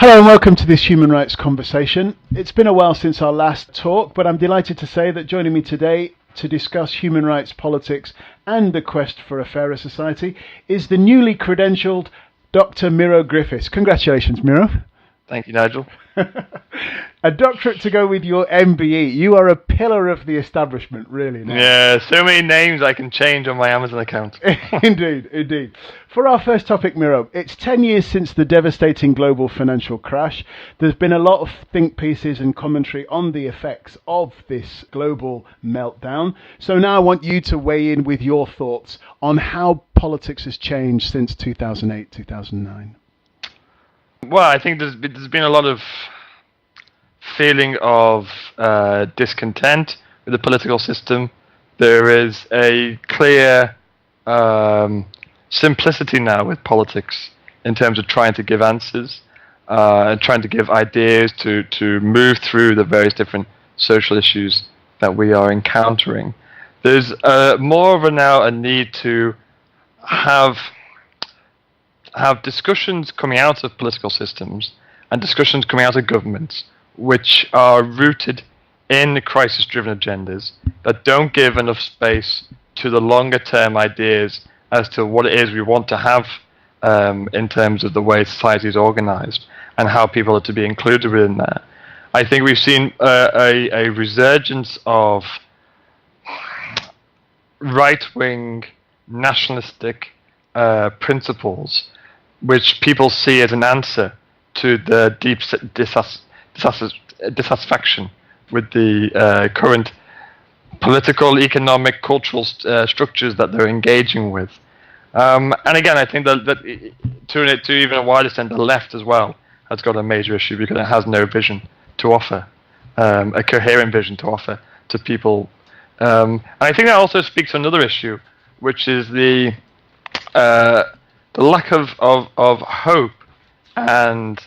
Hello and welcome to this human rights conversation. It's been a while since our last talk, but I'm delighted to say that joining me today to discuss human rights politics and the quest for a fairer society is the newly credentialed Dr. Miro Griffiths. Congratulations, Miro. Thank you, Nigel. A doctorate to go with your MBE. You are a pillar of the establishment, really. Now. Yeah, so many names I can change on my Amazon account. Indeed. For our first topic, Miro, it's 10 years since the devastating global financial crash. There's been a lot of think pieces and commentary on the effects of this global meltdown. So now I want you to weigh in with your thoughts on how politics has changed since 2008, 2009. Well, I think there's been a lot of feeling of discontent with the political system. There is a clear simplicity now with politics in terms of trying to give answers and trying to give ideas to move through the various different social issues that we are encountering. There's more of a need to have discussions coming out of political systems and discussions coming out of governments which are rooted in crisis-driven agendas that don't give enough space to the longer-term ideas as to what it is we want to have in terms of the way society is organized and how people are to be included within that. I think we've seen a resurgence of right-wing nationalistic principles which people see as an answer to the deep dissatisfaction with the current political, economic, cultural structures that they're engaging with. And again, I think that to even a wider extent, the left as well has got a major issue because it has no vision to offer, a coherent vision to offer to people. And I think that also speaks to another issue, which is the lack of hope and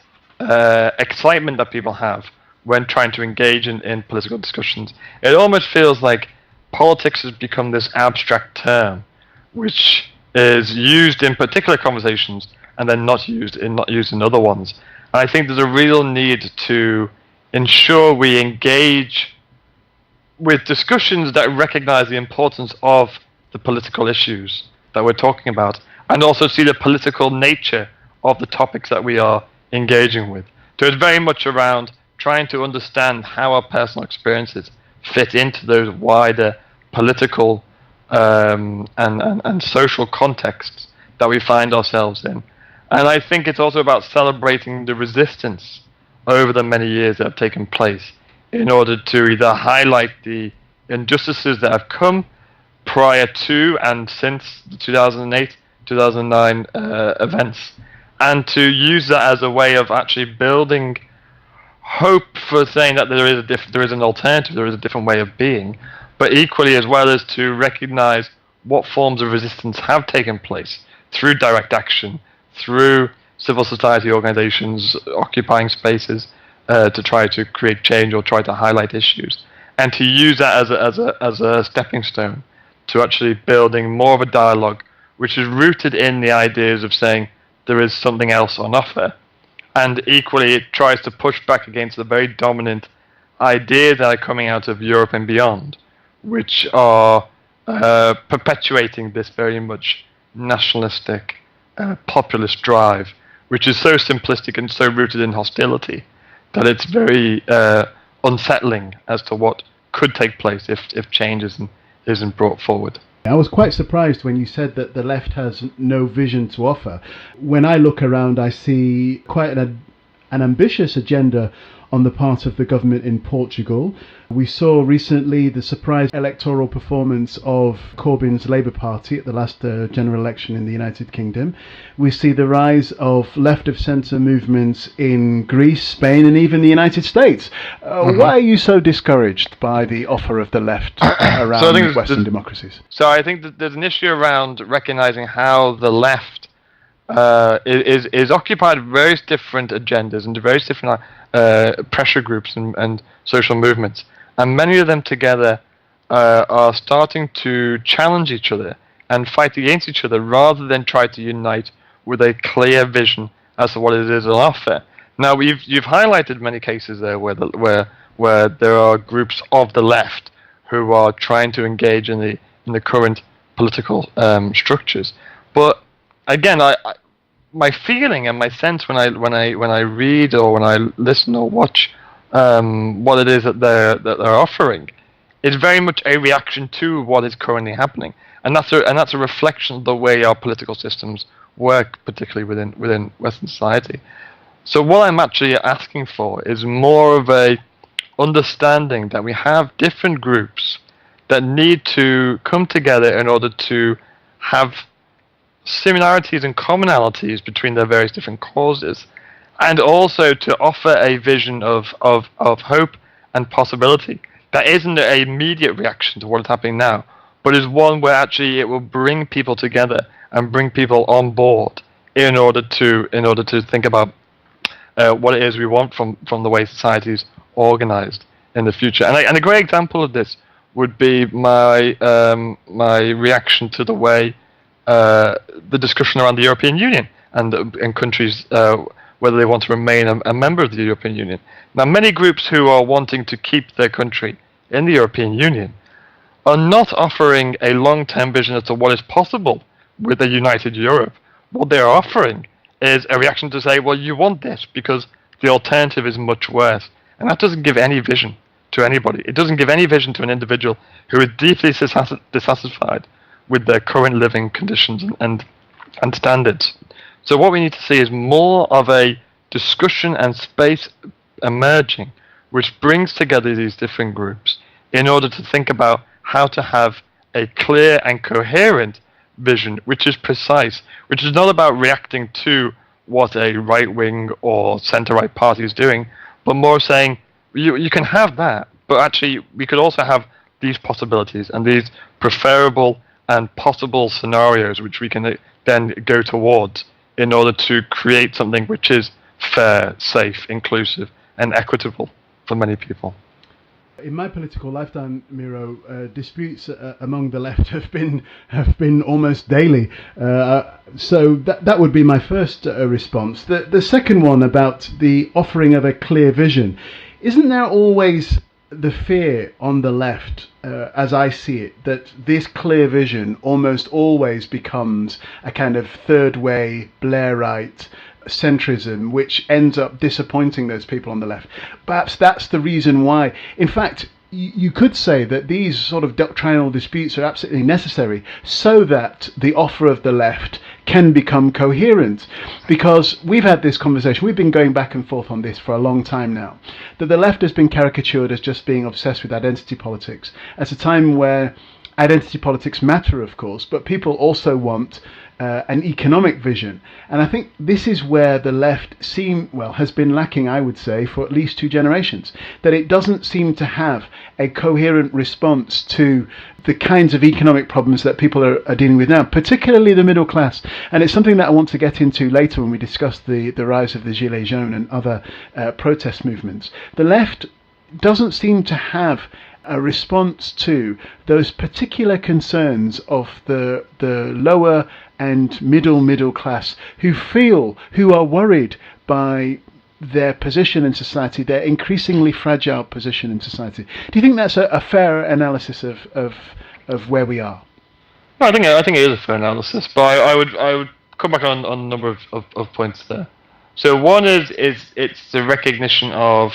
excitement that people have when trying to engage in political discussions. It almost feels like politics has become this abstract term, which is used in particular conversations and then not used in other ones. And I think there's a real need to ensure we engage with discussions that recognize the importance of the political issues that we're talking about, and also see the political nature of the topics that we are engaging with. So it's very much around trying to understand how our personal experiences fit into those wider political and social contexts that we find ourselves in. And I think it's also about celebrating the resistance over the many years that have taken place in order to either highlight the injustices that have come prior to and since the 2008-2009 events, and to use that as a way of actually building hope for saying that there is an alternative, there is a different way of being, but equally as well as to recognize what forms of resistance have taken place through direct action, through civil society organizations occupying spaces to try to create change or try to highlight issues, and to use that as a stepping stone to actually building more of a dialogue which is rooted in the ideas of saying there is something else on offer. And equally, it tries to push back against the very dominant ideas that are coming out of Europe and beyond, which are perpetuating this very much nationalistic, populist drive, which is so simplistic and so rooted in hostility that it's very unsettling as to what could take place if change isn't brought forward. I was quite surprised when you said that the left has no vision to offer. When I look around, I see quite an ambitious agenda on the part of the government in Portugal. We saw recently the surprise electoral performance of Corbyn's Labour Party at the last general election in the United Kingdom. We see the rise of left-of-centre movements in Greece, Spain and even the United States. Why are you so discouraged by the offer of the left around Western democracies? So I think that there's an issue around recognising how the left is occupied various different agendas and various different pressure groups and social movements, and many of them together are starting to challenge each other and fight against each other rather than try to unite with a clear vision as to what it is on offer. Now you've highlighted many cases there where there are groups of the left who are trying to engage in the current political structures. But again, my feeling and my sense when I read or when I listen or watch what it is that they're offering is very much a reaction to what is currently happening, and that's a reflection of the way our political systems work, particularly within Western society. So what I'm actually asking for is more of a understanding that we have different groups that need to come together in order to have similarities and commonalities between their various different causes, and also to offer a vision of hope and possibility that isn't an immediate reaction to what is happening now, but is one where actually it will bring people together and bring people on board in order to think about what it is we want from the way society is organized in the future. And a great example of this would be my reaction to the way the discussion around the European Union and countries whether they want to remain a member of the European Union. Now, many groups who are wanting to keep their country in the European Union are not offering a long-term vision as to what is possible with a united Europe. What they are offering is a reaction to say, well, you want this because the alternative is much worse. And that doesn't give any vision to anybody. It doesn't give any vision to an individual who is deeply dissatisfied with their current living conditions and standards. So what we need to see is more of a discussion and space emerging which brings together these different groups in order to think about how to have a clear and coherent vision which is precise, which is not about reacting to what a right-wing or centre-right party is doing, but more saying, you can have that, but actually we could also have these possibilities and these preferable and possible scenarios which we can then go towards in order to create something which is fair, safe, inclusive, and equitable for many people. In my political lifetime, Miro, disputes among the left have been almost daily. So that would be my first response. The second one about the offering of a clear vision. Isn't there always the fear on the left, as I see it, that this clear vision almost always becomes a kind of third way, Blairite centrism, which ends up disappointing those people on the left? Perhaps that's the reason why. In fact, you could say that these sort of doctrinal disputes are absolutely necessary so that the offer of the left can become coherent. Because we've had this conversation, we've been going back and forth on this for a long time now, that the left has been caricatured as just being obsessed with identity politics at a time where identity politics matter, of course, but people also want an economic vision. And I think this is where the left has been lacking, I would say, for at least 2 generations, that it doesn't seem to have a coherent response to the kinds of economic problems that people are dealing with now, particularly the middle class. And it's something that I want to get into later when we discuss the rise of the Gilets jaunes and other protest movements. The left doesn't seem to have a response to those particular concerns of the lower and middle class who are worried by their position in society, their increasingly fragile position in society. Do you think that's a fair analysis of where we are? No, I think it is a fair analysis, but I would come back on a number of points there. So one is it's the recognition of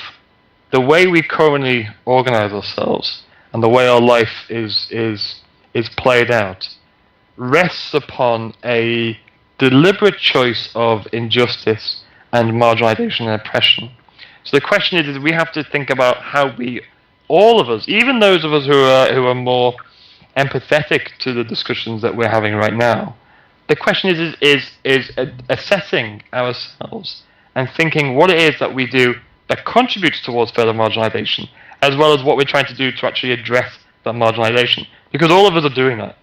the way we currently organize ourselves and the way our life is played out rests upon a deliberate choice of injustice and marginalization and oppression. So the question is we have to think about how all of us, even those of us who are more empathetic to the discussions that we're having right now, the question is assessing ourselves and thinking what it is that we do that contributes towards further marginalization, as well as what we're trying to do to actually address that marginalization. Because all of us are doing that.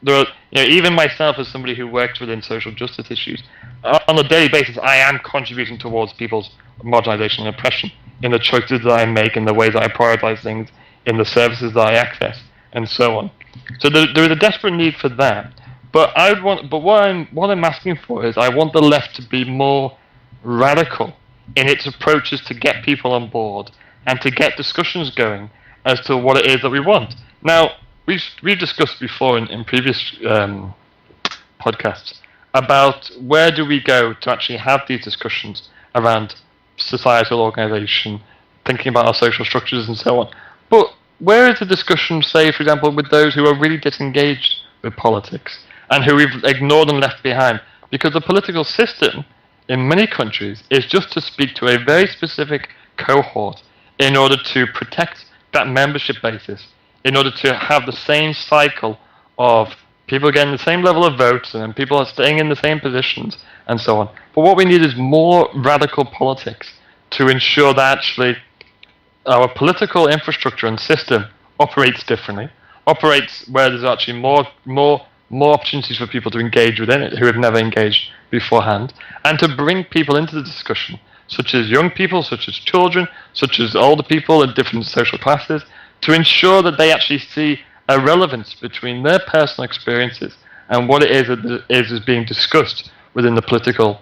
Even myself, as somebody who works within social justice issues, on a daily basis, I am contributing towards people's marginalization and oppression in the choices that I make, in the ways that I prioritize things, in the services that I access, and so on. So there is a desperate need for that. But what I'm asking for is I want the left to be more radical in its approaches to get people on board and to get discussions going as to what it is that we want. Now, we've discussed before in previous podcasts about where do we go to actually have these discussions around societal organisation, thinking about our social structures and so on. But where is the discussion, say, for example, with those who are really disengaged with politics and who we've ignored and left behind? Because the political system in many countries is just to speak to a very specific cohort in order to protect that membership basis, in order to have the same cycle of people getting the same level of votes and people are staying in the same positions and so on. But what we need is more radical politics to ensure that actually our political infrastructure and system operates differently, operates where there's actually more opportunities for people to engage within it who have never engaged beforehand, and to bring people into the discussion, such as young people, such as children, such as older people in different social classes, to ensure that they actually see a relevance between their personal experiences and what it is that is being discussed within the political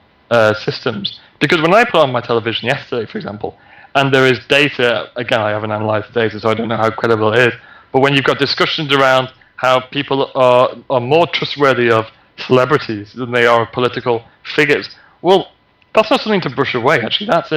systems. Because when I put on my television yesterday, for example, and there is data, again, I haven't analysed the data, so I don't know how credible it is, but when you've got discussions around how people are more trustworthy of celebrities than they are of political figures, well, that's not something to brush away, actually. That's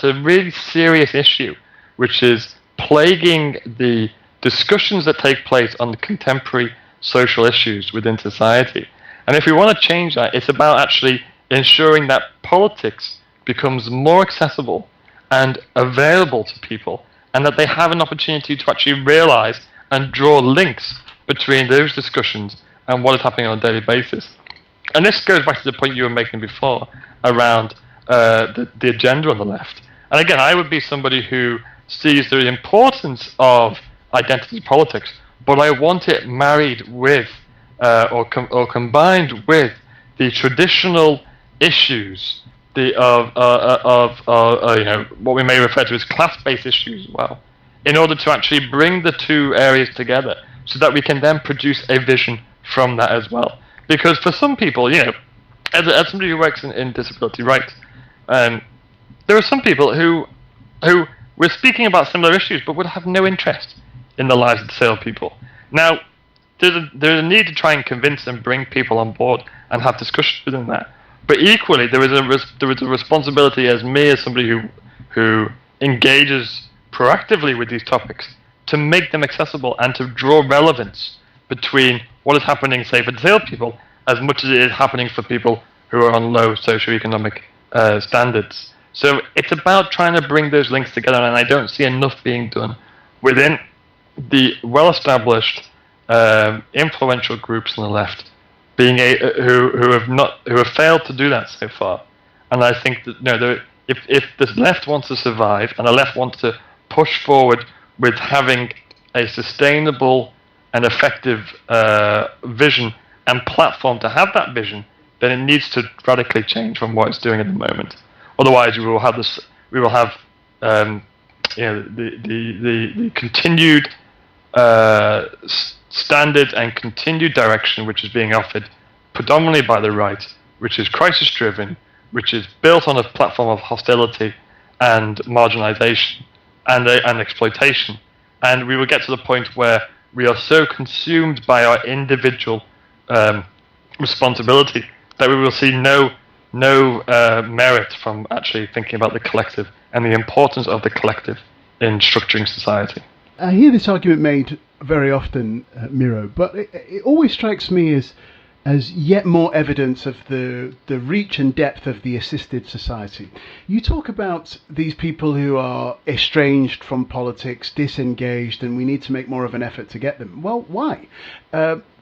a really serious issue, which is plaguing the discussions that take place on the contemporary social issues within society. And if we want to change that, it's about actually ensuring that politics becomes more accessible and available to people, and that they have an opportunity to actually realize and draw links between those discussions and what is happening on a daily basis. And this goes back to the point you were making before around the agenda on the left. And again, I would be somebody who sees the importance of identity politics, but I want it married with or combined with the traditional issues of what we may refer to as class-based issues as well, in order to actually bring the two areas together, so that we can then produce a vision from that as well. Because for some people, as somebody who works in disability rights, there are some people who we're speaking about similar issues, but would have no interest in the lives of disabled people. Now, there's a need to try and convince and bring people on board and have discussions within that. But equally, there is a responsibility as me, as somebody who engages proactively with these topics, to make them accessible and to draw relevance between what is happening, say, for disabled people, as much as it is happening for people who are on low socioeconomic standards. So it's about trying to bring those links together, and I don't see enough being done within the well-established, influential groups on the left, being who have failed to do that so far. And I think that if the left wants to survive and the left wants to push forward with having a sustainable and effective vision and platform to have that vision, then it needs to radically change from what it's doing at the moment. Otherwise, we will have this. We will have the continued standard and continued direction which is being offered predominantly by the right, which is crisis-driven, which is built on a platform of hostility and marginalization and exploitation. And we will get to the point where we are so consumed by our individual responsibility that we will see no merit from actually thinking about the collective and the importance of the collective in structuring society. I hear this argument made very often, Miro, but it always strikes me as yet more evidence of the reach and depth of the assisted society. You talk about these people who are estranged from politics, disengaged, and we need to make more of an effort to get them. Well, why?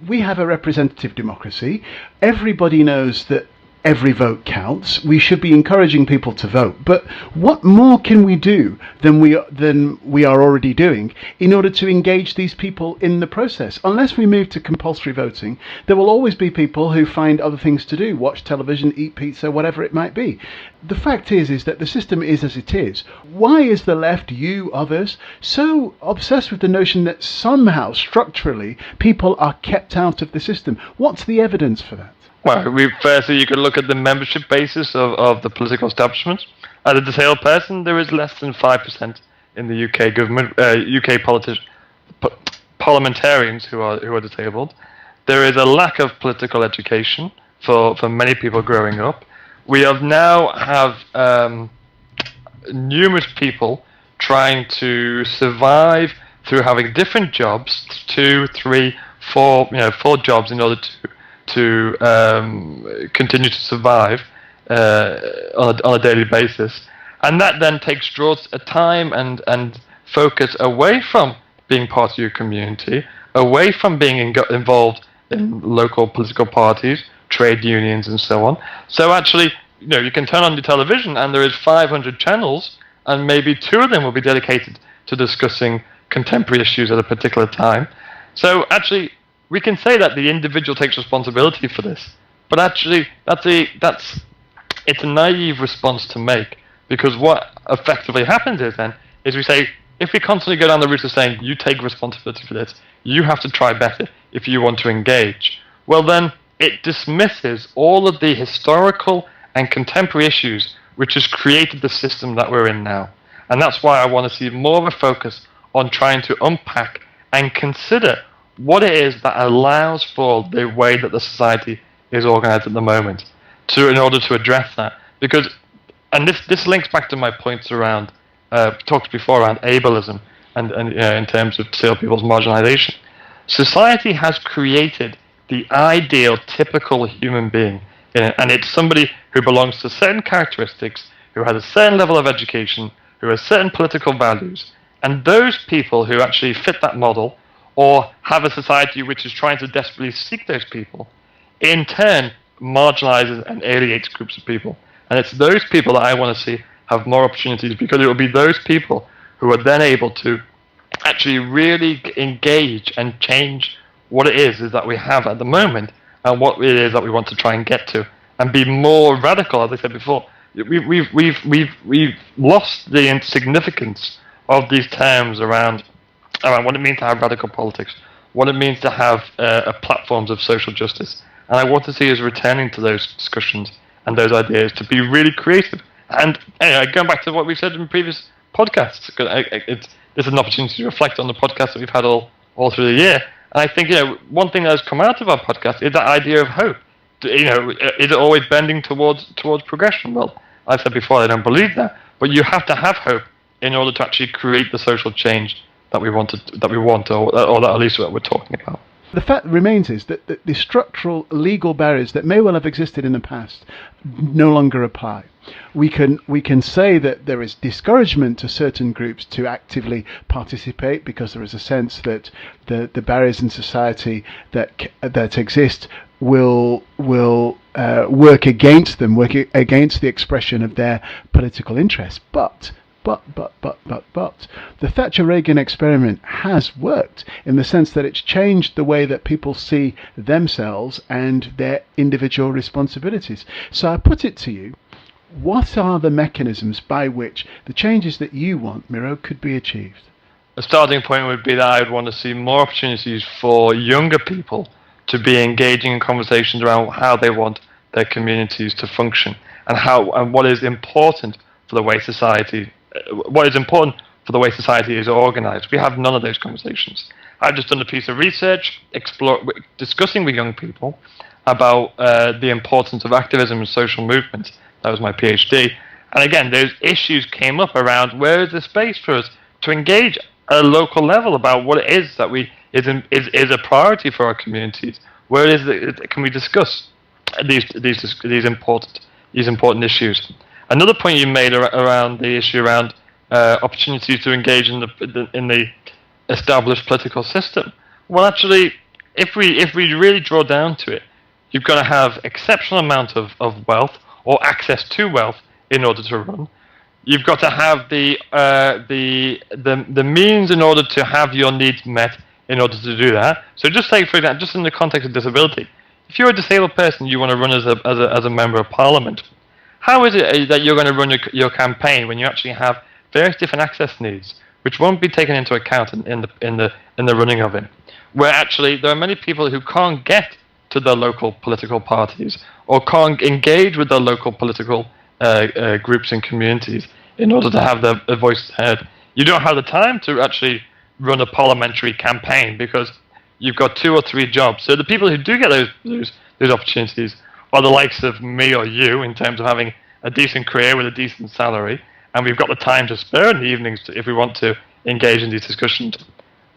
We have a representative democracy. Everybody knows that every vote counts. We should be encouraging people to vote. But what more can we do than we are already doing in order to engage these people in the process? Unless we move to compulsory voting, there will always be people who find other things to do, watch television, eat pizza, whatever it might be. The fact is that the system is as it is. Why is the left, you, others, so obsessed with the notion that somehow, structurally, people are kept out of the system? What's the evidence for that? Well, firstly, you could look at the membership basis of the political establishment. as a disabled person, there is less than 5% in the UK government, parliamentarians who are disabled. There is a lack of political education for many people growing up. We now have numerous people trying to survive through having different jobs, 2, 3, 4, 4 jobs in order to continue to survive on a daily basis, and that then draws a time and focus away from being part of your community, away from being involved in local political parties, trade unions, and so on. So actually, you can turn on your television and there is 500 channels, and maybe 2 of them will be dedicated to discussing contemporary issues at a particular time. So actually, we can say that the individual takes responsibility for this, but actually, it's a naive response to make, because what effectively happens is we say, if we constantly go down the route of saying, you take responsibility for this, you have to try better if you want to engage, well then it dismisses all of the historical and contemporary issues which has created the system that we're in now. And that's why I want to see more of a focus on trying to unpack and consider what it is that allows for the way that the society is organized at the moment, in order to address that. Because, and this links back to my points around, talked before around ableism and in terms of disabled people's marginalization. Society has created the ideal, typical human being, and it's somebody who belongs to certain characteristics, who has a certain level of education, who has certain political values, and those people who actually fit that model, or have a society which is trying to desperately seek those people, in turn marginalizes and alienates groups of people. And it's those people that I want to see have more opportunities, because it will be those people who are then able to actually really engage and change what it is that we have at the moment, and what it is that we want to try and get to, and be more radical. As I said before, we've lost the significance of these terms around what it means to have radical politics, what it means to have platforms of social justice. And I want to see us returning to those discussions and those ideas, to be really creative. And anyway, going back to what we've said in previous podcasts, this is an opportunity to reflect on the podcasts that we've had all through the year. And I think one thing that has come out of our podcast is that idea of hope. Is it always bending towards progression? Well, I said before, I don't believe that. But you have to have hope in order to actually create the social change that we want, or that at least what we're talking about. The fact remains is that the structural legal barriers that may well have existed in the past no longer apply. We can say that there is discouragement to certain groups to actively participate, because there is a sense that the barriers in society that exist will work against them, work against the expression of their political interests. But the Thatcher-Reagan experiment has worked, in the sense that it's changed the way that people see themselves and their individual responsibilities. So I put it to you, what are the mechanisms by which the changes that you want, Miro, could be achieved? A starting point would be that I would want to see more opportunities for younger people to be engaging in conversations around how they want their communities to function, and what is important for the way society is organized. We have none of those conversations. I've just done a piece of research discussing with young people about the importance of activism and social movements. That was my PhD. And again, those issues came up around, where is the space for us to engage at a local level about what it is that is a priority for our communities? Where can we discuss these important issues? Another point you made around the issue around opportunities to engage in the established political system. Well, actually, if we really draw down to it, you've got to have exceptional amount of wealth, or access to wealth, in order to run. You've got to have the means in order to have your needs met in order to do that. So just say, for example, just in the context of disability, if you're a disabled person, you want to run as a member of parliament. How is it that you're going to run your campaign when you actually have various different access needs, which won't be taken into account in the running of it? Where actually there are many people who can't get to their local political parties, or can't engage with their local political groups and communities in order to have their voices heard. You don't have the time to actually run a parliamentary campaign because you've got 2 or 3 jobs. So the people who do get those opportunities are the likes of me or you, in terms of having a decent career with a decent salary, and we've got the time to spare in the evenings if we want to engage in these discussions.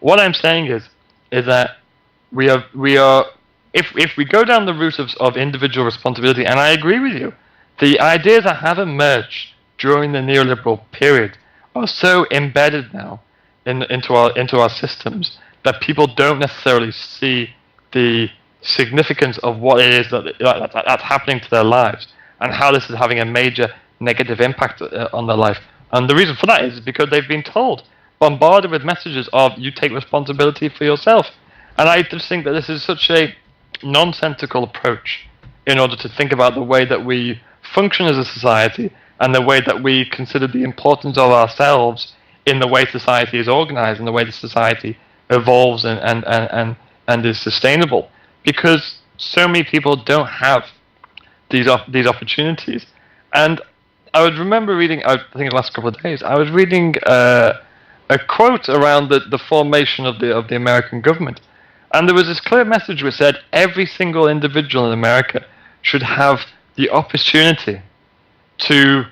What I'm saying is that we are if we go down the route of individual responsibility, and I agree with you, the ideas that have emerged during the neoliberal period are so embedded now into our systems that people don't necessarily see the significance of what it is that's happening to their lives and how this is having a major negative impact on their life. And the reason for that is because they've been bombarded with messages of you take responsibility for yourself. And I just think that this is such a nonsensical approach in order to think about the way that we function as a society and the way that we consider the importance of ourselves in the way society is organized and the way the society evolves and is sustainable. Because so many people don't have these opportunities. And I would remember reading, I think the last couple of days, I was reading a quote around the formation of the American government. And there was this clear message which said every single individual in America should have the opportunity to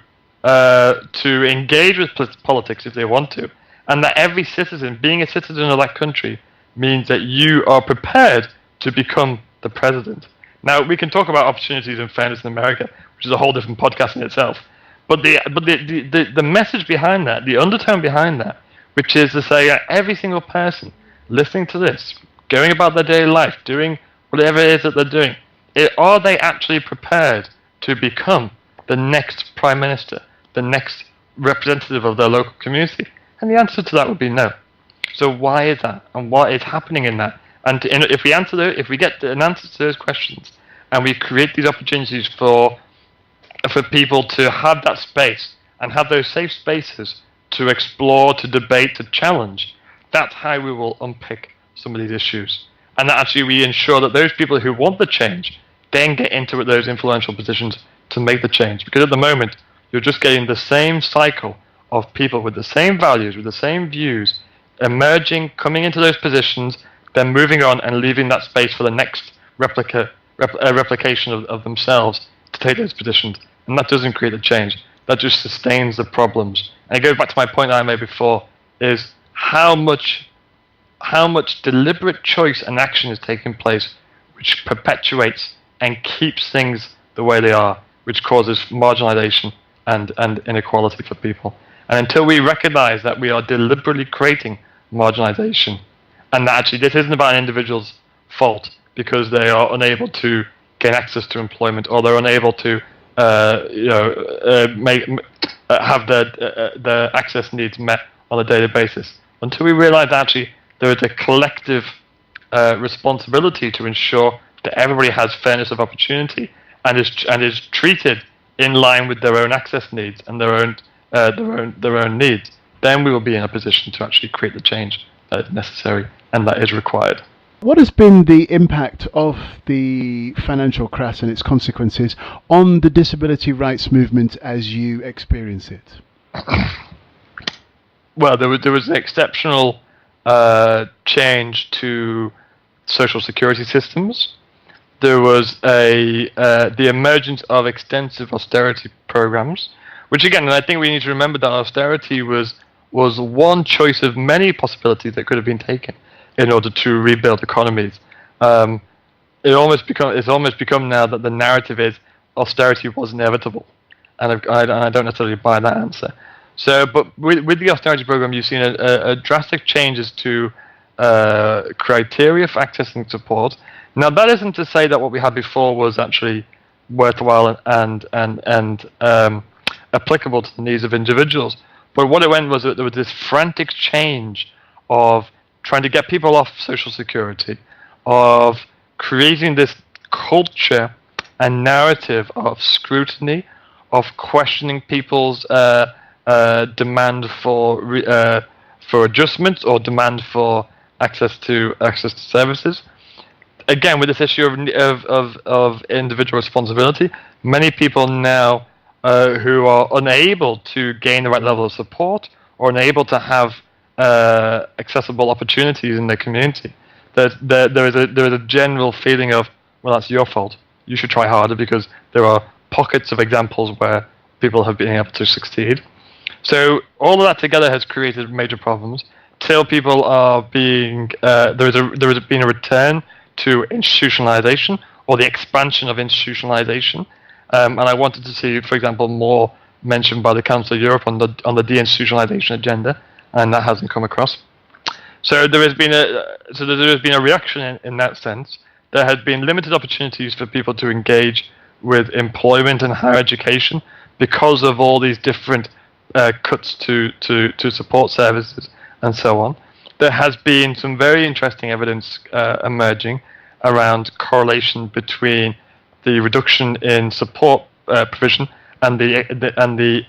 engage with politics if they want to, and that every citizen, being a citizen of that country, means that you are prepared to become the president. Now we can talk about opportunities and fairness in America, which is a whole different podcast in itself. But the message behind that, the undertone behind that, which is to say that every single person listening to this, going about their daily life, doing whatever it is that they're doing, are they actually prepared to become the next prime minister, the next representative of their local community? And the answer to that would be no. So why is that? And what is happening in that? And if we get an answer to those questions, and we create these opportunities for people to have that space and have those safe spaces to explore, to debate, to challenge, that's how we will unpick some of these issues. And that actually we ensure that those people who want the change then get into those influential positions to make the change. Because at the moment, you're just getting the same cycle of people with the same values, with the same views, emerging, coming into those positions, then moving on and leaving that space for the next replication of themselves to take those positions. And that doesn't create a change. That just sustains the problems. And it goes back to my point that I made before, is how much deliberate choice and action is taking place, which perpetuates and keeps things the way they are, which causes marginalization and inequality for people. And until we recognize that we are deliberately creating marginalization, and that actually this isn't about an individual's fault because they are unable to gain access to employment, or they're unable to have their access needs met on a daily basis. Until we realize that actually there is a collective responsibility to ensure that everybody has fairness of opportunity and is treated in line with their own access needs and their own needs, then we will be in a position to actually create the change that is necessary and that is required. What has been the impact of the financial crash and its consequences on the disability rights movement as you experience it? Well, there was an exceptional change to social security systems. There was the emergence of extensive austerity programs, which again, and I think we need to remember that austerity was one choice of many possibilities that could have been taken in order to rebuild economies. It's almost become now that the narrative is austerity was inevitable, and I don't necessarily buy that answer. So, but with the austerity program, you've seen a drastic changes to criteria for accessing support. Now, that isn't to say that what we had before was actually worthwhile and applicable to the needs of individuals. But what it went was that there was this frantic change of trying to get people off Social Security, of creating this culture and narrative of scrutiny, of questioning people's demand for adjustments or demand for access to services. Again, with this issue of individual responsibility, many people now who are unable to gain the right level of support or unable to have accessible opportunities in their community. There is a general feeling of, well, that's your fault. You should try harder, because there are pockets of examples where people have been able to succeed. So all of that together has created major problems. Till people are being there has been a return to institutionalization, or the expansion of institutionalization, and I wanted to see, for example, more mentioned by the Council of Europe on the deinstitutionalization agenda, and that hasn't come across. So there has been a reaction in that sense. There has been limited opportunities for people to engage with employment and higher education because of all these different cuts to support services and so on. There has been some very interesting evidence emerging around correlation between the reduction in support provision and the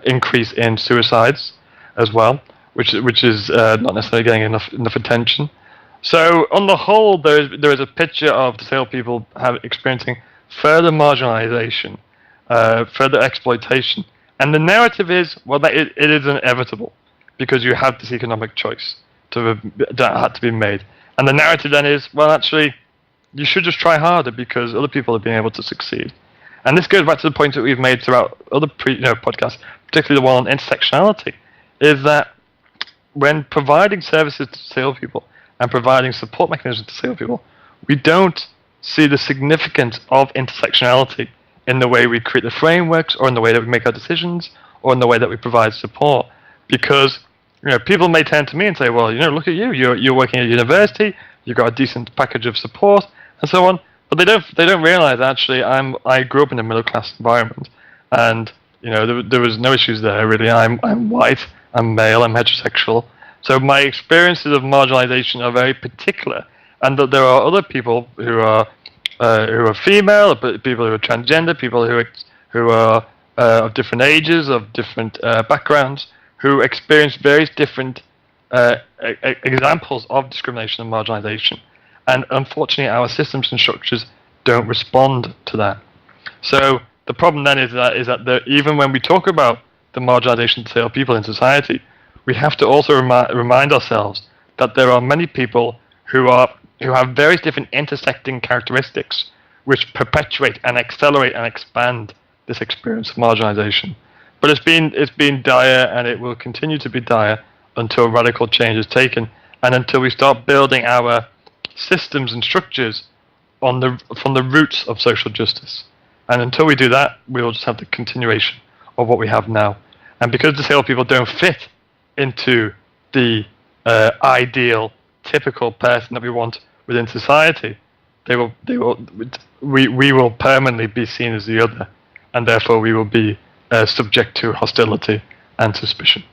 increase in suicides as well, which is not necessarily getting enough attention. So on the whole, there is a picture of disabled people experiencing further marginalization, further exploitation, and the narrative is, well, that it is inevitable because you have this economic choice that had to be made, and the narrative then is, well, actually, you should just try harder because other people have been able to succeed. And this goes back to the point that we've made throughout other podcasts, particularly the one on intersectionality, is that when providing services to disabled people and providing support mechanisms to disabled people, we don't see the significance of intersectionality in the way we create the frameworks, or in the way that we make our decisions, or in the way that we provide support. Because people may turn to me and say, well, look at you, you're working at university, you've got a decent package of support, and so on. But they don't realize, actually, I grew up in a middle class environment, and there was no issues there really. I'm white, I'm male, I'm heterosexual, so my experiences of marginalization are very particular, and that there are other people who are female, people who are transgender, people who are of different ages, of different backgrounds, who experience various different examples of discrimination and marginalization. And unfortunately, our systems and structures don't respond to that. So the problem then is that even when we talk about the marginalization of disabled people in society, we have to also remind ourselves that there are many people who have various different intersecting characteristics which perpetuate and accelerate and expand this experience of marginalization. But it's been dire, and it will continue to be dire until radical change is taken, and until we start building our systems and structures from the roots of social justice. And until we do that, we will just have the continuation of what we have now. And because disabled people don't fit into the ideal, typical person that we want within society, we will permanently be seen as the other, and therefore we will be subject to hostility and suspicion.